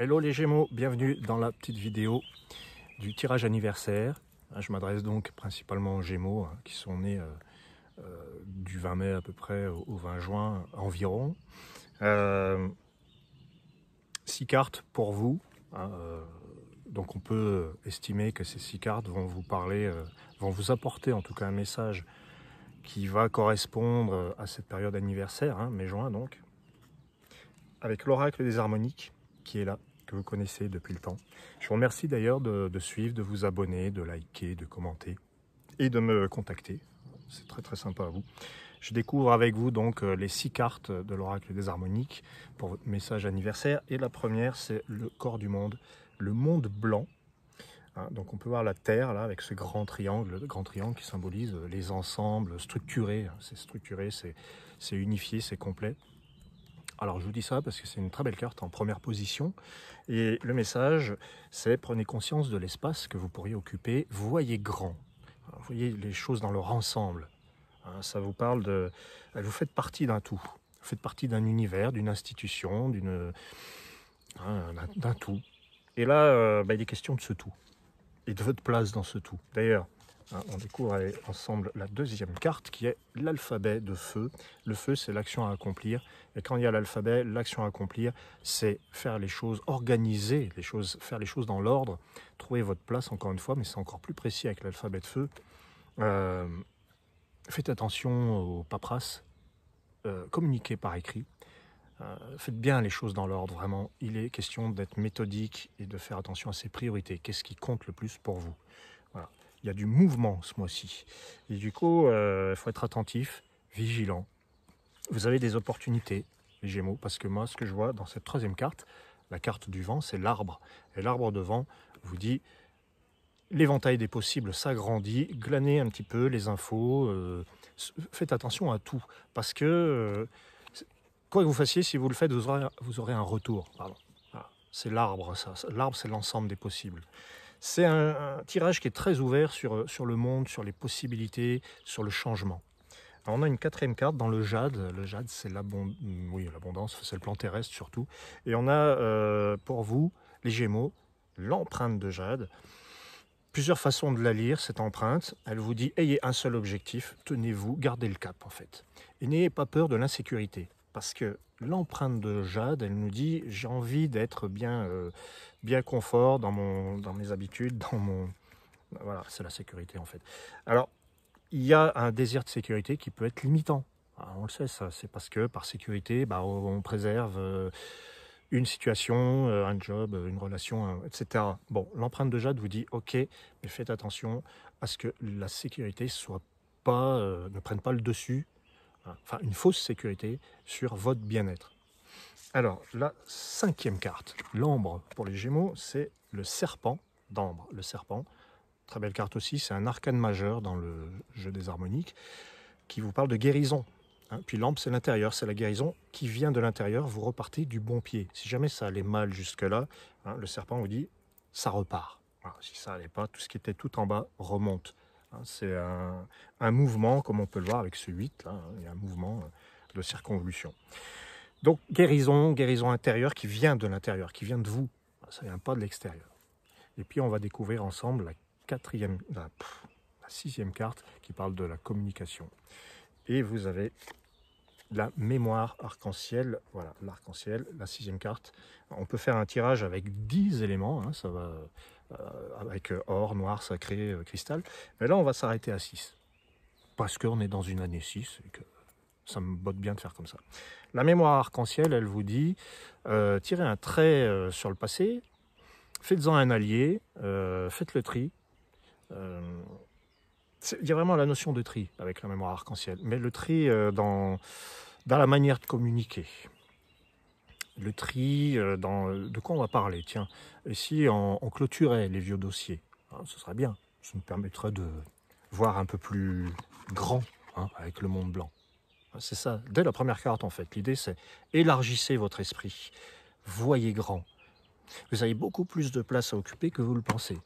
Hello les Gémeaux, bienvenue dans la petite vidéo du tirage anniversaire. Je m'adresse donc principalement aux Gémeaux qui sont nés du 20 mai à peu près au 20 juin environ. 6 cartes pour vous. Donc on peut estimer que ces 6 cartes vont vous parler, vont vous apporter en tout cas un message qui va correspondre à cette période anniversaire, mai-juin donc, avec l'oracle des harmoniques qui est là, que vous connaissez depuis le temps. Je vous remercie d'ailleurs de suivre, de vous abonner, de liker, de commenter et de me contacter. C'est très très sympa à vous. Je découvre avec vous donc les 6 cartes de l'oracle des harmoniques pour votre message anniversaire. Et la première, c'est le corps du monde, le monde blanc. Donc on peut voir la Terre là avec ce grand triangle qui symbolise les ensembles structurés. C'est structuré, c'est unifié, c'est complet. Alors je vous dis ça parce que c'est une très belle carte en première position. Et le message, c'est prenez conscience de l'espace que vous pourriez occuper, voyez grand. Voyez les choses dans leur ensemble. Ça vous parle de... Vous faites partie d'un tout. Vous faites partie d'un univers, d'une institution, d'un tout. Et là, il est question de ce tout. Et de votre place dans ce tout. D'ailleurs, on découvre ensemble la deuxième carte qui est l'alphabet de feu. Le feu, c'est l'action à accomplir. Et quand il y a l'alphabet, l'action à accomplir, c'est faire les choses, organiser les choses, faire les choses dans l'ordre, trouver votre place encore une fois, mais c'est encore plus précis avec l'alphabet de feu. Faites attention aux paperasses, communiquez par écrit. Faites bien les choses dans l'ordre, vraiment. Il est question d'être méthodique et de faire attention à ses priorités. Qu'est-ce qui compte le plus pour vous? Voilà. Il y a du mouvement ce mois-ci. Et du coup, il faut être attentif, vigilant. Vous avez des opportunités, les Gémeaux, parce que moi, ce que je vois dans cette troisième carte, la carte du vent, c'est l'arbre. Et l'arbre de vent vous dit, l'éventail des possibles s'agrandit, glanez un petit peu les infos, faites attention à tout, parce que... quoi que vous fassiez, si vous le faites, vous aurez un retour. Voilà. C'est l'arbre, ça. L'arbre, c'est l'ensemble des possibles. C'est un tirage qui est très ouvert sur le monde, sur les possibilités, sur le changement. Alors, on a une quatrième carte dans le jade. Le jade, c'est l'abondance, c'est le plan terrestre surtout. Et on a pour vous, les Gémeaux, l'empreinte de jade. Plusieurs façons de la lire, cette empreinte. Elle vous dit, ayez un seul objectif, tenez-vous, gardez le cap en fait. Et n'ayez pas peur de l'insécurité. Parce que l'empreinte de jade, elle nous dit, j'ai envie d'être bien confort dans mes habitudes, Voilà, c'est la sécurité en fait. Alors, il y a un désir de sécurité qui peut être limitant. On le sait, ça, c'est parce que par sécurité, on préserve une situation, un job, une relation, etc. Bon, l'empreinte de jade vous dit, ok, mais faites attention à ce que la sécurité ne prenne pas le dessus, enfin une fausse sécurité sur votre bien-être. Alors, la cinquième carte, l'ambre pour les Gémeaux, c'est le serpent d'ambre. Le serpent, très belle carte aussi, c'est un arcane majeur dans le jeu des harmoniques qui vous parle de guérison. Puis l'ambre, c'est l'intérieur, c'est la guérison qui vient de l'intérieur, vous repartez du bon pied. Si jamais ça allait mal jusque-là, le serpent vous dit, ça repart. Voilà, si ça allait pas, tout ce qui était tout en bas remonte. C'est un mouvement, comme on peut le voir avec ce 8, là, il y a un mouvement de circonvolution. Donc guérison intérieure qui vient de l'intérieur, qui vient de vous, ça ne vient pas de l'extérieur. Et puis on va découvrir ensemble la sixième carte qui parle de la communication. Et vous avez la mémoire arc-en-ciel, voilà, l'arc-en-ciel, la sixième carte. On peut faire un tirage avec 10 éléments, ça va avec or, noir, sacré, cristal. Mais là, on va s'arrêter à 6. Parce qu'on est dans une année 6 et que ça me botte bien de faire comme ça. La mémoire arc-en-ciel, elle vous dit, tirez un trait sur le passé, faites-en un allié, faites le tri. Il y a vraiment la notion de tri avec la mémoire arc-en-ciel, mais le tri dans la manière de communiquer. Le tri de quoi on va parler. Tiens, et si on clôturait les vieux dossiers, ce serait bien. Ça nous permettrait de voir un peu plus grand avec le monde blanc. C'est ça, dès la première carte en fait. L'idée c'est élargissez votre esprit, voyez grand. Vous avez beaucoup plus de place à occuper que vous le pensez.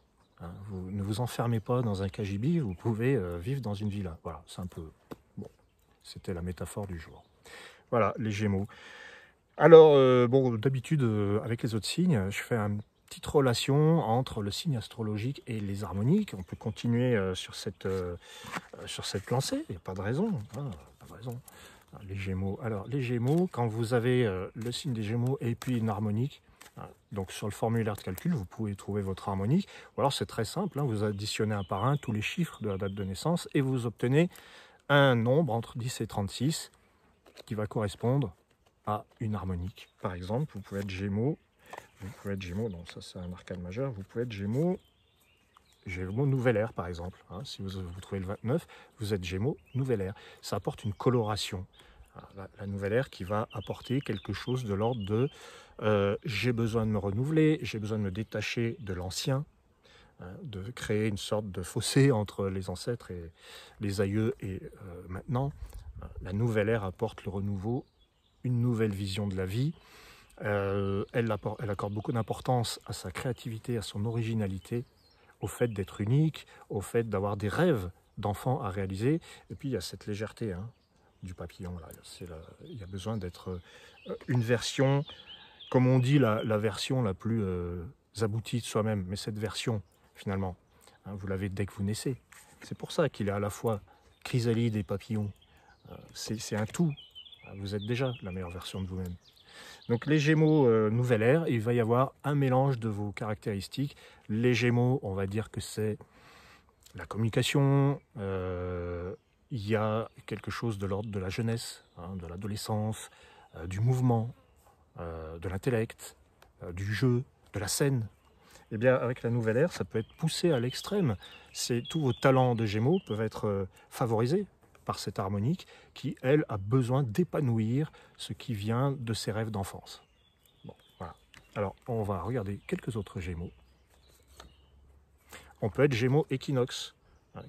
Vous ne vous enfermez pas dans un cagibi, vous pouvez vivre dans une villa. Voilà, c'est un peu... Bon, c'était la métaphore du jour. Voilà, les Gémeaux. Alors, bon, d'habitude, avec les autres signes, je fais une petite relation entre le signe astrologique et les harmoniques. On peut continuer sur cette lancée, il n'y a pas de raison. Hein, pas de raison. Les Gémeaux. Alors, les Gémeaux, quand vous avez le signe des Gémeaux et puis une harmonique, donc sur le formulaire de calcul, vous pouvez trouver votre harmonique. Ou alors, c'est très simple, hein, vous additionnez un par un tous les chiffres de la date de naissance et vous obtenez un nombre entre 10 et 36 qui va correspondre à une harmonique. Par exemple, vous pouvez être Gémeaux, non, ça c'est un arcane majeur, vous pouvez être Gémeaux nouvelle ère par exemple. Hein, si vous trouvez le 29, vous êtes Gémeaux nouvelle ère. Ça apporte une coloration. La nouvelle ère qui va apporter quelque chose de l'ordre de j'ai besoin de me renouveler, j'ai besoin de me détacher de l'ancien, hein, de créer une sorte de fossé entre les ancêtres et les aïeux et maintenant. La nouvelle ère apporte le renouveau, une nouvelle vision de la vie. Elle accorde beaucoup d'importance à sa créativité, à son originalité, au fait d'être unique, au fait d'avoir des rêves d'enfant à réaliser. Et puis il y a cette légèreté, hein, du papillon. Là. Il y a besoin d'être une version, comme on dit, la version la plus aboutie de soi-même. Mais cette version, finalement, hein, vous l'avez dès que vous naissez. C'est pour ça qu'il est à la fois chrysalide et papillon. C'est un tout. Vous êtes déjà la meilleure version de vous-même. Donc les Gémeaux nouvelle ère, il va y avoir un mélange de vos caractéristiques. Les Gémeaux, on va dire que c'est la communication, il y a quelque chose de l'ordre de la jeunesse, hein, de l'adolescence, du mouvement, de l'intellect, du jeu, de la scène. Eh bien, avec la nouvelle ère, ça peut être poussé à l'extrême. Tous vos talents de Gémeaux peuvent être favorisés par cette harmonique qui, elle, a besoin d'épanouir ce qui vient de ses rêves d'enfance. Bon, voilà. Alors, on va regarder quelques autres Gémeaux. On peut être Gémeaux équinoxe,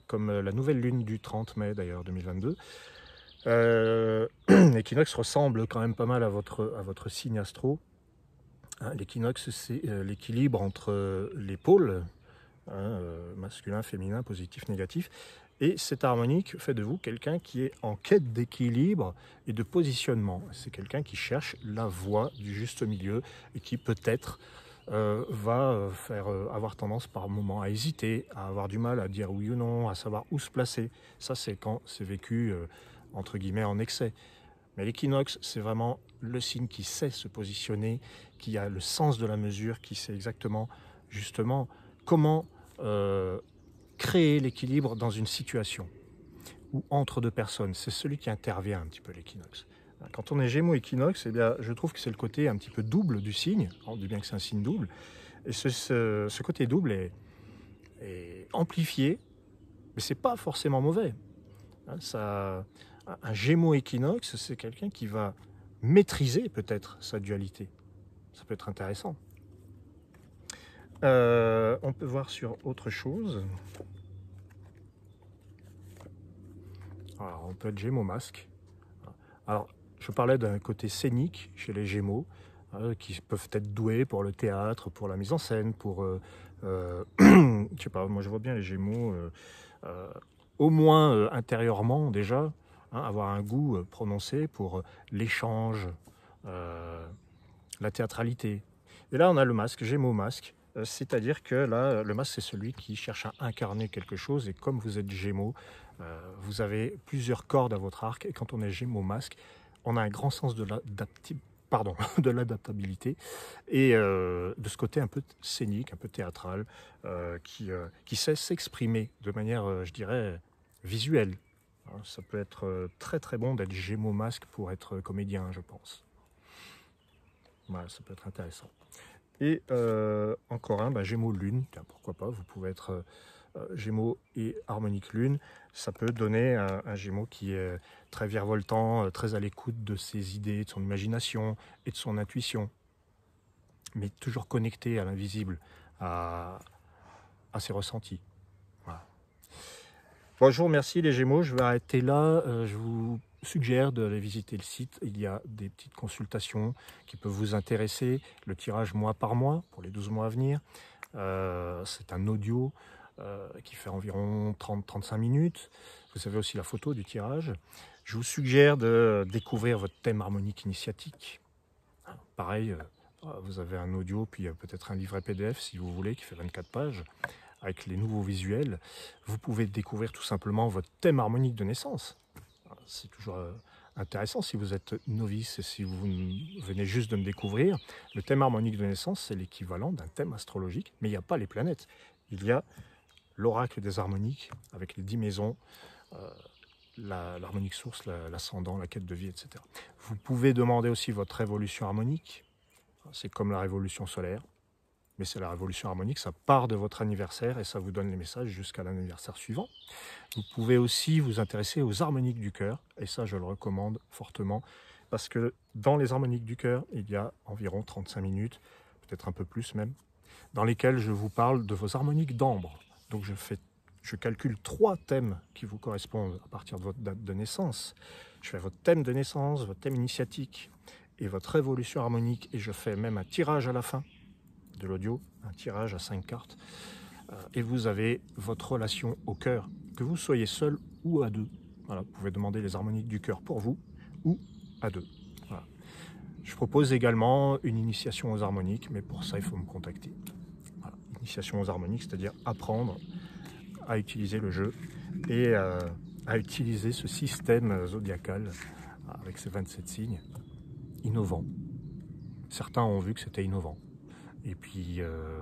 comme la nouvelle lune du 30 mai d'ailleurs 2022. L'équinoxe ressemble quand même pas mal à votre signe astro. Hein, l'équinoxe, c'est l'équilibre entre les pôles, hein, masculin, féminin, positif, négatif. Et cette harmonique fait de vous quelqu'un qui est en quête d'équilibre et de positionnement. C'est quelqu'un qui cherche la voie du juste milieu et qui peut-être va avoir tendance par moment à hésiter, à avoir du mal à dire oui ou non, à savoir où se placer. Ça, c'est quand c'est vécu, entre guillemets, en excès. Mais l'équinoxe, c'est vraiment le signe qui sait se positionner, qui a le sens de la mesure, qui sait exactement, justement, comment créer l'équilibre dans une situation ou entre deux personnes. C'est celui qui intervient un petit peu l'équinoxe. Quand on est Gémeaux équinoxe, eh bien, je trouve que c'est le côté un petit peu double du signe. On dit bien que c'est un signe double. Et ce côté double est amplifié, mais c'est pas forcément mauvais. Hein, un Gémeaux équinoxe, c'est quelqu'un qui va maîtriser peut-être sa dualité. Ça peut être intéressant. On peut voir sur autre chose. Alors, on peut être Gémeaux masque. Alors, je parlais d'un côté scénique chez les Gémeaux, qui peuvent être doués pour le théâtre, pour la mise en scène, pour... je sais pas, moi je vois bien les Gémeaux, au moins intérieurement déjà, hein, avoir un goût prononcé pour l'échange, la théâtralité. Et là, on a le masque, Gémeaux masque, c'est-à-dire que là, le masque, c'est celui qui cherche à incarner quelque chose, et comme vous êtes Gémeaux, vous avez plusieurs cordes à votre arc, et quand on est Gémeaux masque, on a un grand sens de l'adaptabilité et de ce côté un peu scénique, un peu théâtral, qui sait s'exprimer de manière, je dirais, visuelle. Hein, ça peut être très très bon d'être Gémeaux masque pour être comédien, je pense. Voilà, ça peut être intéressant. Et encore un, Gémeaux lune, pourquoi pas, vous pouvez être Gémeaux et harmonique lune, ça peut donner un Gémeaux qui est très virevoltant, très à l'écoute de ses idées, de son imagination et de son intuition, mais toujours connecté à l'invisible, à ses ressentis. Voilà. Bon, je vous remercie les Gémeaux, je vais arrêter là, je vous suggère d'aller visiter le site, il y a des petites consultations qui peuvent vous intéresser, le tirage mois par mois pour les 12 mois à venir, c'est un audio qui fait environ 30-35 minutes. Vous avez aussi la photo du tirage. Je vous suggère de découvrir votre thème harmonique initiatique. pareil, vous avez un audio, puis peut-être un livret PDF si vous voulez, qui fait 24 pages, avec les nouveaux visuels. Vous pouvez découvrir tout simplement votre thème harmonique de naissance. C'est toujours intéressant si vous êtes novice et si vous venez juste de me découvrir. Le thème harmonique de naissance, c'est l'équivalent d'un thème astrologique, mais il n'y a pas les planètes. Il y a l'oracle des harmoniques, avec les 10 maisons, l'harmonique source, l'ascendant, la quête de vie, etc. Vous pouvez demander aussi votre révolution harmonique. C'est comme la révolution solaire, mais c'est la révolution harmonique, ça part de votre anniversaire et ça vous donne les messages jusqu'à l'anniversaire suivant. Vous pouvez aussi vous intéresser aux harmoniques du cœur, et ça je le recommande fortement, parce que dans les harmoniques du cœur, il y a environ 35 minutes, peut-être un peu plus même, dans lesquelles je vous parle de vos harmoniques d'ambre. Donc je calcule 3 thèmes qui vous correspondent à partir de votre date de naissance. Je fais votre thème de naissance, votre thème initiatique et votre révolution harmonique, et je fais même un tirage à la fin de l'audio, un tirage à 5 cartes, et vous avez votre relation au cœur, que vous soyez seul ou à deux. Voilà, vous pouvez demander les harmoniques du cœur pour vous ou à deux. Voilà. Je propose également une initiation aux harmoniques, mais pour ça il faut me contacter. Voilà. Initiation aux harmoniques, c'est-à-dire apprendre à utiliser le jeu et à utiliser ce système zodiacal avec ses 27 signes innovants. Certains ont vu que c'était innovant. Et puis,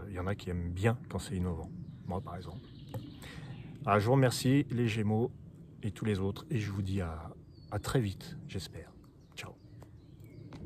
il y en a qui aiment bien quand c'est innovant. Moi, par exemple. Alors, je vous remercie, les Gémeaux et tous les autres. Et je vous dis à très vite, j'espère.